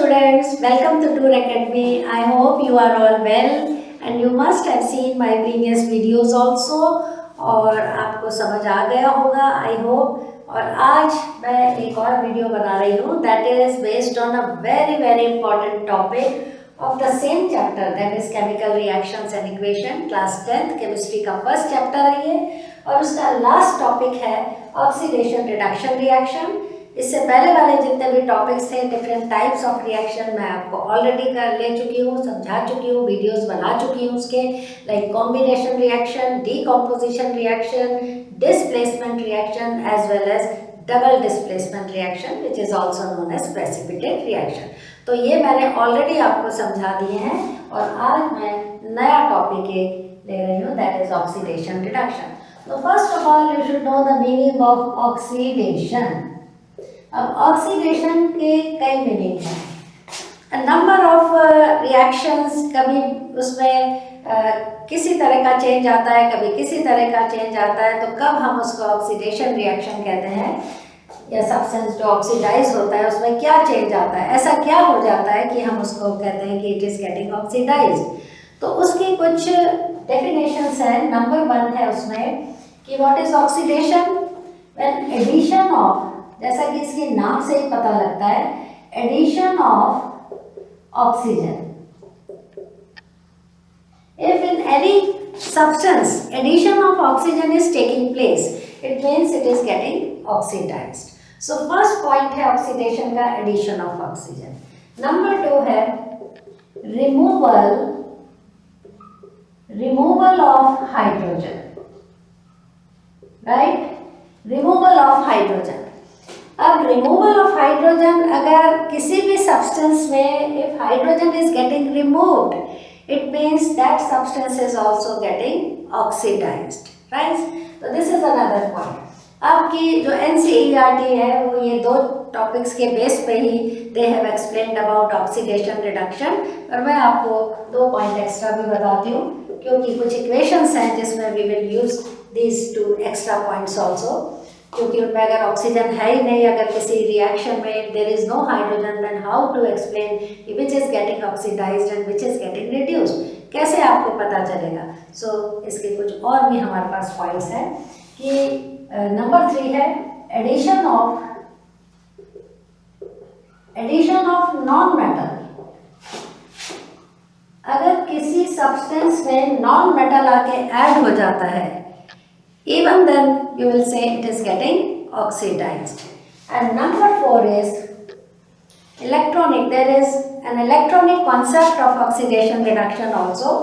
students, welcome to Tour Academy. I hope you are all well and you must have seen my previous videos also और आपको समझ आ गया होगा I hope। और आज मैं एक और वीडियो बना रही हूँ that is based on a very important topic of the same chapter, that is chemical reactions and equation, class 10th chemistry का first chapter है ये, और उसका last topic है oxidation reduction reaction। इससे पहले वाले जितने भी टॉपिक्स थे डिफरेंट टाइप्स ऑफ रिएक्शन मैं आपको ऑलरेडी कर ले चुकी हूँ, समझा चुकी हूँ, वीडियोस बना चुकी हूँ उसके, like combination reaction, decomposition reaction, displacement reaction as well as double displacement reaction which is also known as precipitate reaction. तो ये मैंने ऑलरेडी आपको समझा दिए हैं और आज मैं नया टॉपिक एक ले रही हूँ दैट इज ऑक्सीडेशन रिडक्शन। तो first of all you should know the meaning of oxidation. अब ऑक्सीडेशन के कई मीनिंग हैं, नंबर ऑफ रिएक्शंस, कभी उसमें किसी तरह का चेंज आता है, कभी किसी तरह का चेंज आता है, तो कब हम उसको ऑक्सीडेशन रिएक्शन कहते हैं, या सब्सटेंस जो ऑक्सीडाइज होता है उसमें क्या चेंज आता है, ऐसा क्या हो जाता है कि हम उसको कहते हैं कि इट इज़ गेटिंग ऑक्सीडाइज्ड। तो उसकी कुछ डेफिनेशंस हैं। नंबर 1 है उसमें कि what is oxidation, when addition of, जैसा कि इसके नाम से ही पता लगता है, addition of oxygen. If in any substance addition of oxygen is taking place, it means it is getting oxidised. So first point है ऑक्सीडेशन का, एडिशन ऑफ ऑक्सीजन। नंबर 2 है removal of hydrogen, right, removal of hydrogen. अब removal of hydrogen, अगर किसी भी substance में if hydrogen is getting removed, it means that substance is also getting oxidised, right. तो this is another point. आपकी जो NCERT है वो ये 2 टॉपिक्स के बेस पे ही they have explained about oxidation reduction, और मैं आपको 2 पॉइंट एक्स्ट्रा भी बताती हूँ क्योंकि कुछ इक्वेशंस हैं जिसमें we will use these 2 extra points also, क्योंकि उनमें अगर ऑक्सीजन है ही नहीं, अगर किसी रिएक्शन में there is no hydrogen, then how to explain which is getting oxidised and which is getting reduced, कैसे आपको पता चलेगा। सो इसके कुछ और भी हमारे पास पॉइंट्स हैं कि नंबर 3 है एडिशन ऑफ नॉन मेटल। अगर किसी सब्सटेंस में नॉन मेटल आके ऐड हो जाता है, even then you will say it is getting oxidized. And number 4 is electronic. There is an electronic concept of oxidation reduction also.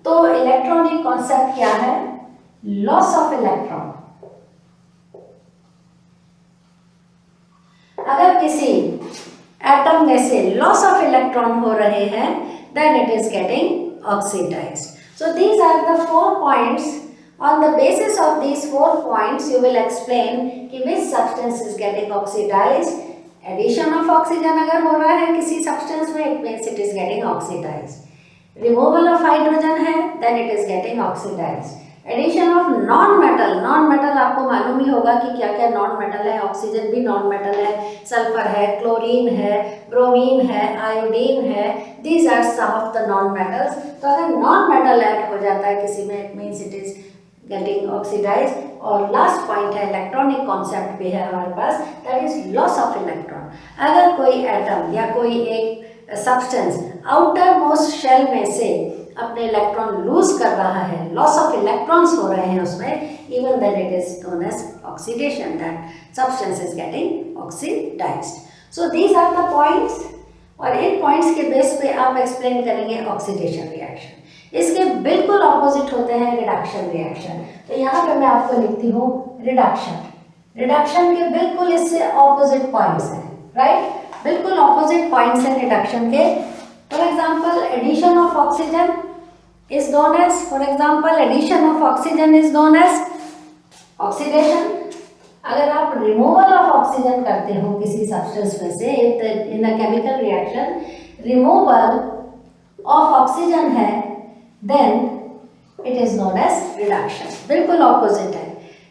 तो electronic concept क्या है, loss of electron। अगर किसी एटम में से loss of electron हो रहे हैं, then it is getting oxidized. So these are the 4 points. On the basis of these 4 points, you will explain कि which substance is getting oxidized. Addition of oxygen अगर हो रहा है किसी substance में, it means it is getting oxidized. Removal of hydrogen है, then it is getting oxidized. Addition of non-metal, non-metal आपको मालूम ही होगा कि क्या क्या non-metal है, ऑक्सीजन भी non-metal है, सल्फर है, क्लोरीन है, ब्रोमीन है, आयोडीन है, these are some of the non-metals। तो अगर non-metal ऐड हो जाता है किसी में, it means it is getting oxidized। और लास्ट पॉइंट है इलेक्ट्रॉनिक कॉन्सेप्ट भी है हमारे पास, that is loss of electron. अगर कोई एटम या कोई एक सब्सटेंस आउटर मोस्ट शेल में से अपने इलेक्ट्रॉन लूज कर रहा है, लॉस ऑफ इलेक्ट्रॉन्स हो रहे हैं उसमें, even then it is known as oxidation, that substance is getting oxidised. So these are the points, और इन पॉइंट्स के बेस पे आप एक्सप्लेन करेंगे ऑक्सीडेशन रिएक्शन। इसके बिल्कुल ऑपोजिट होते हैं रिडक्शन रिएक्शन। तो यहाँ पे मैं आपको लिखती हूँ रिडक्शन। रिडक्शन के बिल्कुल इससे ऑपोजिट पॉइंट्स हैं, राइट, बिल्कुल ऑपोजिट पॉइंट्स हैं रिडक्शन के। For example addition of oxygen is known as, for example addition of oxygen is known as oxidation. अगर आप रिमूवल ऑफ ऑक्सीजन करते हो किसी सब्सटेंस में से in a chemical reaction, removal of oxygen है, then it is known as reduction। बिल्कुल opposite है।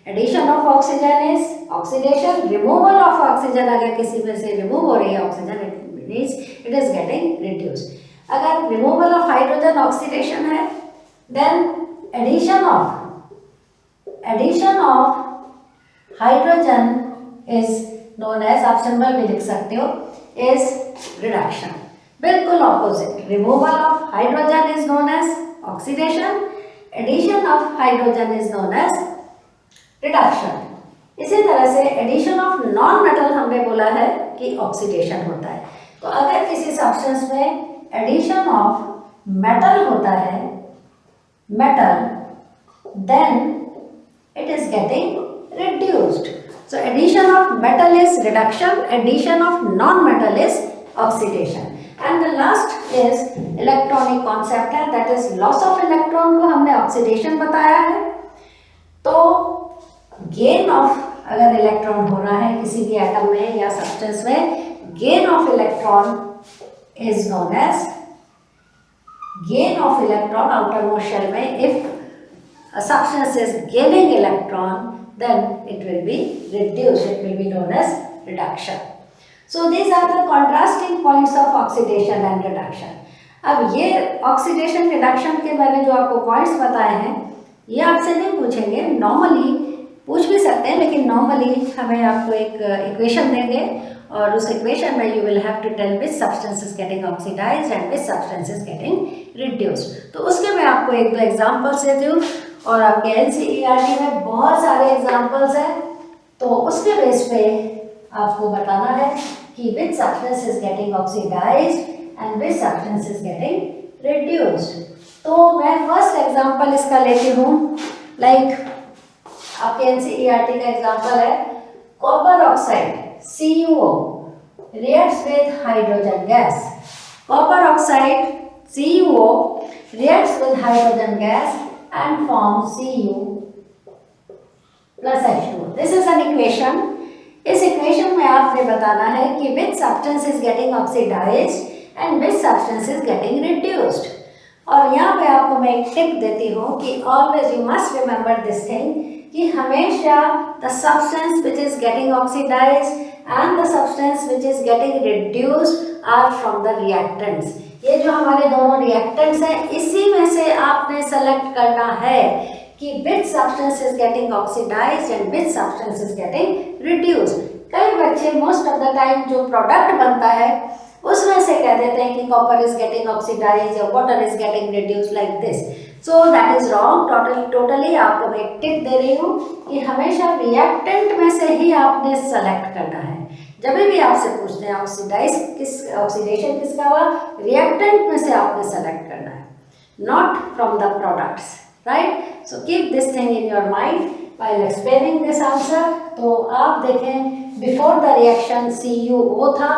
Addition of oxygen is oxidation, removal of oxygen, अगर किसी में से रिमूव हो रही है oxygen, means it is getting reduced. अगर रिमूवल ऑफ हाइड्रोजन ऑक्सीडेशन है, then addition of hydrogen is known as, आप सिंबल भी लिख सकते हो, इज रिडक्शन। बिल्कुल opposite, removal of hydrogen is known as oxidation, addition of hydrogen is known as reduction. इसी तरह से एडिशन ऑफ नॉन मेटल हमने बोला है कि ऑक्सीडेशन होता है। तो अगर किसी सब्सटेंस में एडिशन ऑफ मेटल होता है, metal, then it is getting reduced. So addition of metal is reduction, addition of non-metal is oxidation. And the last is electronic concept है, that is loss of electron को हमने oxidation बताया है। तो gain of, अगर electron हो रहा है किसी भी एटम में या सब्सटेंस में, gain of electron is known as gain of electron outermost shell में, if a substance is gaining electron, then it will be reduced, it will be known as reduction. So these are the contrasting points of oxidation and reduction. अब ये oxidation reduction के मैंने जो आपको points बताए हैं, ये आपसे नहीं पूछेंगे, normally पूछ भी सकते हैं, लेकिन normally हमें आपको एक equation देंगे और उस equation में you will have to tell which substance is getting oxidized and which substance is getting reduced. तो उसके मैं आपको एक दो examples देती हूँ और आपके NCERT में बहुत सारे एग्जाम्पल्स हैं, तो उसके बेस पे आपको बताना है कि which substance is getting oxidized and which substance is getting reduced. तो मैं फर्स्ट एग्जाम्पल इसका लेती हूँ, लाइक आपके NCERT का एग्जाम्पल है copper oxide CuO reacts with hydrogen gas. Copper oxide CuO reacts with hydrogen gas and forms Cu plus H2O. This is an equation. इस equation में आपने बताना है कि which substance is getting oxidized and which substance is getting reduced. और यहाँ पे आपको मैं एक टिप देती हूँ कि always you must remember this thing कि हमेशा the substance which is getting oxidized and the substance which is getting reduced are from the reactants. ये जो हमारे दोनों रिएक्टेंट्स हैं, इसी में से आपने सेलेक्ट करना है कि which substance is getting oxidized and which substance is getting reduced. कई बच्चे मोस्ट ऑफ द टाइम जो प्रोडक्ट बनता है उसमें से कह देते हैं कि कॉपर इज गेटिंग ऑक्सीडाइज या water is getting reduce like this, so that is wrong. Totally आपको मैं एक टिप दे रही हूँ कि हमेशा रिएक्टेंट में से ही आपने सेलेक्ट करना है। जब भी आपसे पूछते हैं ऑक्सीडेशन किसका हुआ, रिएक्टेंट में से आपने सेलेक्ट करना है, not from the products, right. So keep this thing in your mind while explaining this answer. तो आप देखें बिफोर द रिएक्शन CuO था,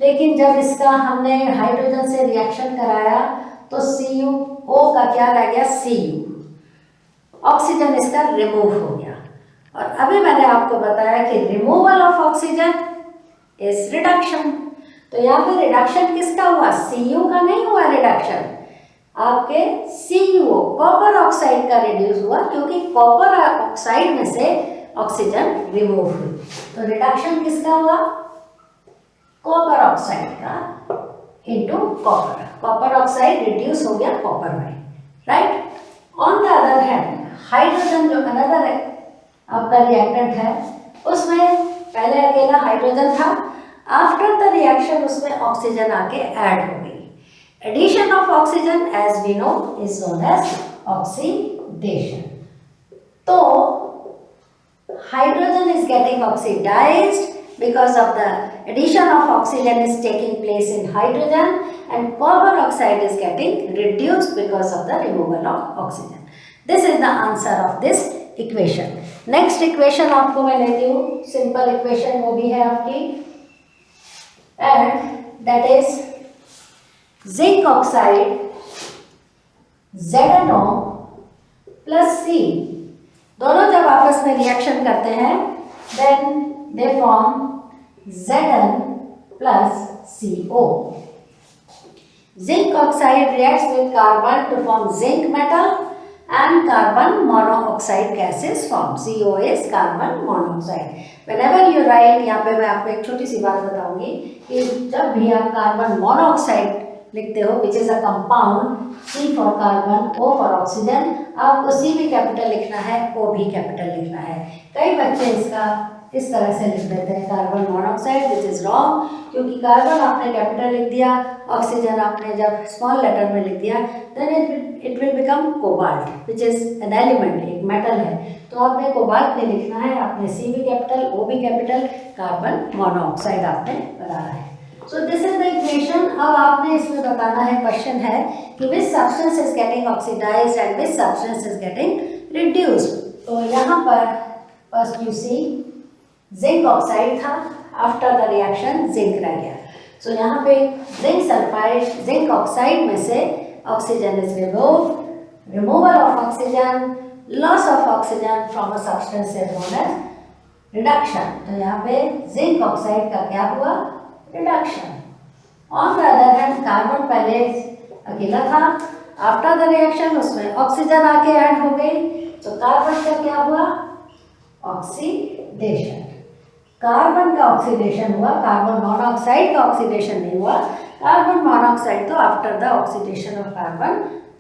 लेकिन जब इसका हमने हाइड्रोजन से रिएक्शन कराया तो CuO का क्या रह गया, Cu, ऑक्सीजन इसका रिमूव हो गया। और अभी मैंने आपको बताया कि removal of oxygen is reduction. तो यहाँ पे रिडक्शन किसका हुआ, Cu का नहीं हुआ रिडक्शन, आपके CuO कॉपर ऑक्साइड का रिड्यूस हुआ, क्योंकि कॉपर ऑक्साइड में से ऑक्सीजन रिमूव हुई। तो रिडक्शन किसका हुआ, कॉपर ऑक्साइड का into copper, copper oxide reduce हो गया कॉपर में, right. On the other hand hydrogen जो अनदर आपका रिएक्टेंट है, उसमें पहले अकेला हाइड्रोजन था, आफ्टर द रिएक्शन उसमें ऑक्सीजन आके ऐड हो गई। Addition of oxygen as we know is known as oxidation. तो hydrogen is getting oxidized because of the addition of oxygen is taking place in hydrogen, and copper oxide is getting reduced because of the removal of oxygen. This is the answer of this equation. Next equation आपको मैं लेती हूँ, simple equation वो भी है आपकी, and that is zinc oxide ZnO plus C, दोनों जब आपस में रिएक्शन करते हैं then they form Zn plus CO. Zinc oxide reacts with carbon to form zinc metal and carbon monoxide gas is formed. CO is carbon monoxide. Whenever you write, यहाँ पे मैं आपको एक छोटी सी बात बताऊंगी कि जब भी आप कार्बन मोनोऑक्साइड लिखते हो which is a compound, C for carbon, O for oxygen, आपको C भी कैपिटल लिखना है, O भी कैपिटल लिखना है। कई बच्चे इसका इस तरह से लिख देते हैं carbon monoxide, which is wrong, क्योंकि कार्बन आपने कैपिटल लिख दिया, ऑक्सीजन आपने जब स्मॉल लेटर में लिख दिया, then it will become cobalt which is an element, एक मेटल है। तो आपने कोबाल्ट नहीं लिखना है, आपने C भी कैपिटल, O भी कैपिटल, कार्बन मोनोऑक्साइड आपने बनाना है। So this is the equation. अब आपने इसमें बताना है, क्वेश्चन है कि which substance is getting oxidised and which substance is getting reduced. तो यहाँ पर first you see zinc oxide था, आफ्टर द रिएक्शन जिंक रह गया। सो यहाँ पे जिंक सल्फाइड, जिंक ऑक्साइड में से oxygen is removed, removal of oxygen, loss of oxygen from a substance is known as reduction. तो यहाँ पे जिंक ऑक्साइड का क्या हुआ, reduction. On the other hand carbon पहले अकेला था, आफ्टर द रिएक्शन उसमें ऑक्सीजन आके ऐड हो गई, तो कार्बन का क्या हुआ, ऑक्सीडेशन। कार्बन का ऑक्सीडेशन हुआ, कार्बन मोनोऑक्साइड का ऑक्सीडेशन नहीं हुआ। कार्बन मोनोऑक्साइड तो after the oxidation of carbon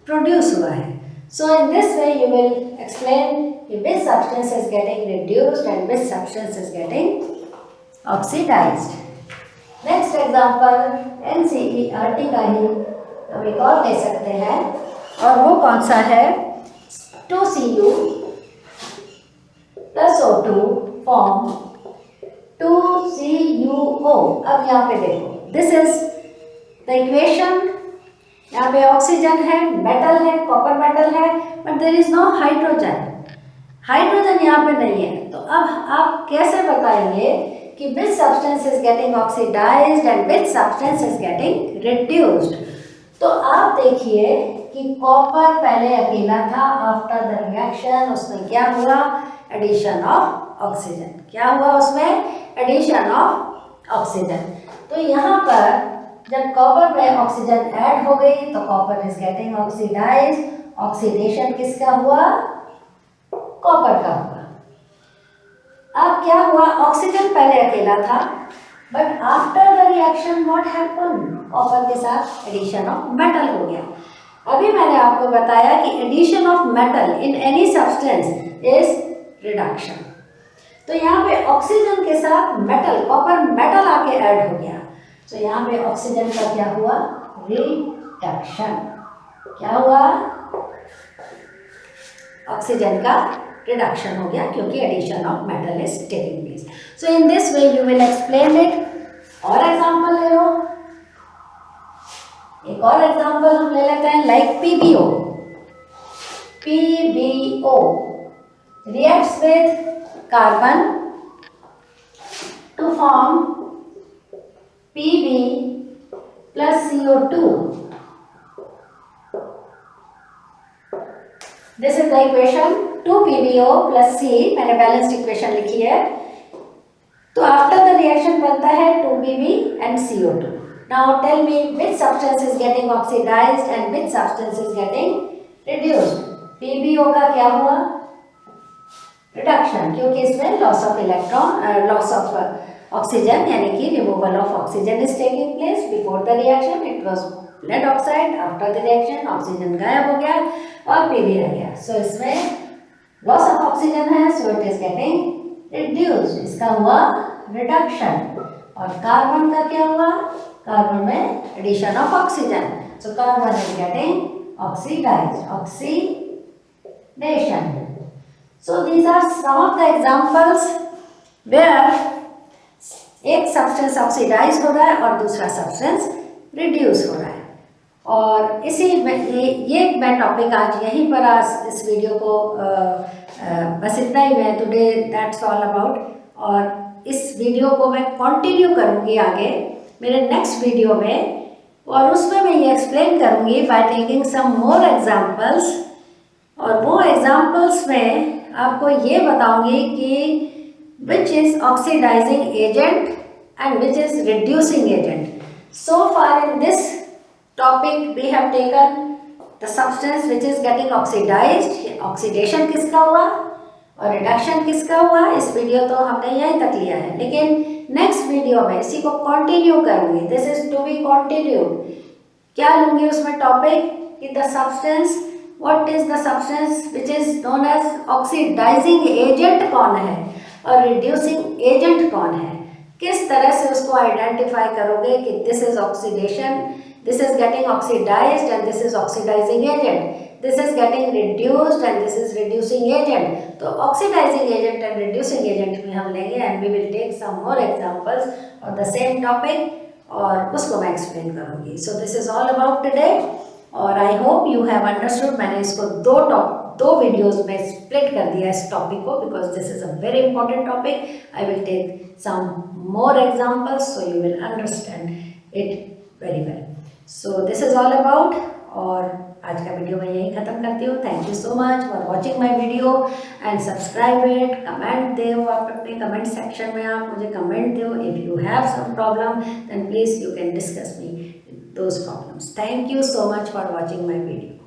produce हुआ है। So in this way you will explain कि which substance is getting reduced and which substance is getting oxidized. Next example NCERT का ही हम एक और ले सकते हैं, और वो कौन सा है, 2Cu plus O2 form 2CuO। अब यहाँ पे देखो, दिस इज द इक्वेशन। यहाँ पे ऑक्सीजन है, मेटल है, कॉपर मेटल है, but there is no hydrogen. Hydrogen यहाँ पे नहीं है। तो अब आप कैसे बताएंगे कि which substance is getting oxidised and which substance is getting reduced. तो आप देखिए कि कॉपर पहले अकेला था, आफ्टर द रिएक्शन उसमें क्या हुआ, एडिशन ऑफ ऑक्सीजन। क्या हुआ उसमें, एडिशन ऑफ ऑक्सीजन। तो यहाँ पर जब कॉपर में ऑक्सीजन ऐड हो गई तो copper is getting oxidised. Oxidation किसका हुआ, कॉपर का हुआ। अब क्या हुआ, ऑक्सीजन पहले अकेला था, but after the reaction what happen, copper के साथ एडिशन ऑफ मेटल हो गया। अभी मैंने आपको बताया कि addition of metal in any substance is reduction. तो यहाँ पे ऑक्सीजन के साथ मेटल, कॉपर मेटल आके ऐड हो गया, तो यहाँ पे ऑक्सीजन का क्या हुआ, रिडक्शन। क्या हुआ, ऑक्सीजन का रिडक्शन हो गया क्योंकि addition of metal is taking place. So in this way you will explain it. और एग्जांपल ले लो, एक और एग्जांपल हम ले लेते हैं, like PbO। PbO reacts with carbon to form Pb plus CO2. This is the equation 2PbO plus C। मैंने बैलेंस्ड इक्वेशन लिखी है। तो आफ्टर द रिएक्शन बनता है 2Pb and CO2। Now tell me which substance is getting oxidized and which substance is getting reduced। PbO का क्या हुआ, reduction, क्योंकि इसमें loss of electron, loss of oxygen, यानी कि removal of oxygen is taking place. Before the reaction it was lead oxide, after the reaction oxygen गायब हो गया और Pb रह गया। सो इसमें लॉस ऑफ ऑक्सीजन है, so it is getting reduced, इसका हुआ रिडक्शन। और कार्बन का क्या हुआ, कार्बन में addition of oxygen, so carbon is getting oxidised, oxidation. So these are some of the examples where एक सब्सटेंस ऑक्सीडाइज हो रहा है और दूसरा सब्सटेंस रिड्यूस हो रहा है। और इसी में ये मैं टॉपिक आज यहीं पर आज इस वीडियो को बस इतना ही मैं टुडे दैट्स ऑल अबाउट। और इस वीडियो को मैं कंटिन्यू करूँगी आगे मेरे नेक्स्ट वीडियो में, और उसमें मैं ये एक्सप्लेन करूँगी by taking some more examples. और वो एग्जाम्पल्स में आपको ये बताऊंगी कि which is oxidising agent and which is reducing agent. So far in this topic we have taken the substance which is getting oxidised, oxidation किसका हुआ और रिडक्शन किसका हुआ। इस वीडियो तो हमने यहीं तक लिया है, लेकिन नेक्स्ट वीडियो में इसी को कंटिन्यू करूंगी। This is to be continued. क्या लूंगी उसमें टॉपिक कि the substance, what is the substance which is known as oxidising agent कौन है और रिड्यूसिंग एजेंट कौन है, किस तरह से उसको आइडेंटिफाई करोगे कि this is oxidation, this is getting oxidised and this is oxidising agent, this is getting reduced and this is reducing agent। तो oxidizing agent and reducing agent में हम लेंगे and we will take some more examples of the same topic और उसको मैं explain करूँगी। So this is all about today और I hope you have understood। मैंने इसको दो वीडियोस में split कर दिया इस टॉपिक को because this is a very important topic। I will take some more examples so you will understand it very well। So this is all about और आज का वीडियो मैं यहीं ख़त्म करती हूँ। Thank you so much for watching my video and subscribe it. Comment दो, आप अपने कमेंट सेक्शन में आप मुझे कमेंट दो। If you have some problem then please you can discuss me those problems. Thank you so much for watching my video.